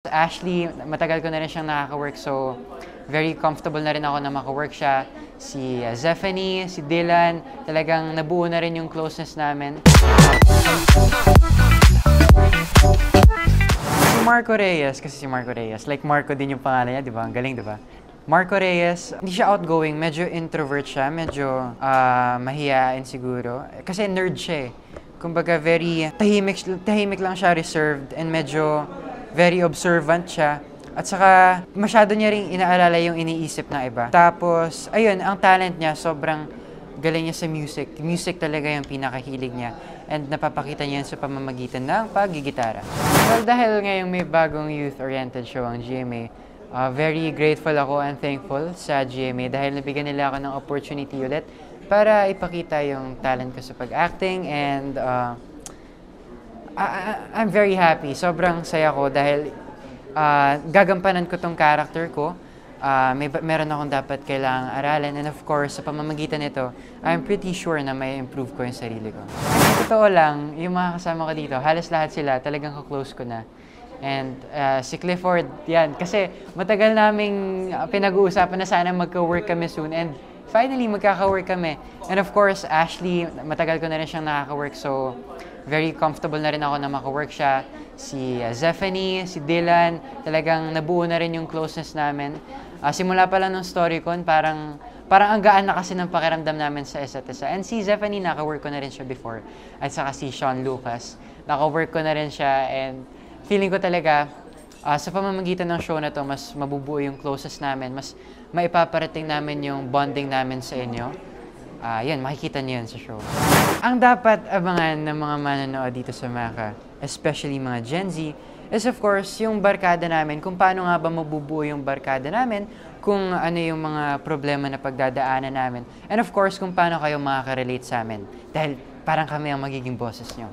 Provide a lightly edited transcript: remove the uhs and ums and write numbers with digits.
Ashley, matagal ko na rin siyang nakaka-work, so very comfortable na rin ako na maka-work siya. Si Zephanie, si Dylan, talagang nabuo na rin yung closeness namin. Si Marco Reyes, kasi si Marco Reyes, like Marco din yung pangalan niya, di ba? Ang galing, di ba? Marco Reyes, hindi siya outgoing, medyo introvert siya, medyo mahiyain siguro. Kasi nerd siya eh. Kumbaga very tahimik lang siya, reserved, and medyo very observant siya. At saka, masyado niya ring inaalala yung iniisip ng iba. Tapos, ayun, ang talent niya, sobrang galing niya sa music. Music talaga yung pinakahilig niya. And napapakita niya sa pamamagitan ng paggigitara. Well, dahil ngayong may bagong youth-oriented show ang GMA, very grateful ako and thankful sa GMA dahil nabigyan nila ako ng opportunity ulit para ipakita yung talent ko sa pag-acting, and I'm very happy. Sobrang saya ko dahil gagampanan ko tong character ko. Meron akong dapat kailangang aralin, and of course, sa pamamagitan nito, I'm pretty sure na may improve ko yung sarili ko. Sa totoo lang, yung mga kasama ko dito, halos lahat sila talagang ka-close ko na. And si Clifford, yan, kasi matagal naming pinag-uusapan na sana magka-work kami soon, and finally magkaka-work kami. And of course, Ashley, matagal ko na rin siyang nakaka-work, so very comfortable na rin ako na maka-work siya. Si Zephanie, si Dylan, talagang nabuo na rin yung closeness namin. Simula pa lang ng StoryCon, parang ang gaan na kasi ng pakiramdam namin sa isa't isa. And si Zephanie, naka-work ko na rin siya before. At saka si Sean Lucas, naka-work ko na rin siya, and feeling ko talaga, sa pamamagitan ng show na to, mas mabubuo yung closest namin, mas maipaparating namin yung bonding namin sa inyo. Yan, makikita niyo yan sa show. Ang dapat abangan ng mga manonood dito sa Maka, especially mga Gen Z, is of course yung barkada namin, kung paano nga ba mabubuo yung barkada namin, kung ano yung mga problema na pagdadaanan namin, and of course kung paano kayo makaka-relate sa amin, dahil parang kami ang magiging boses nyo.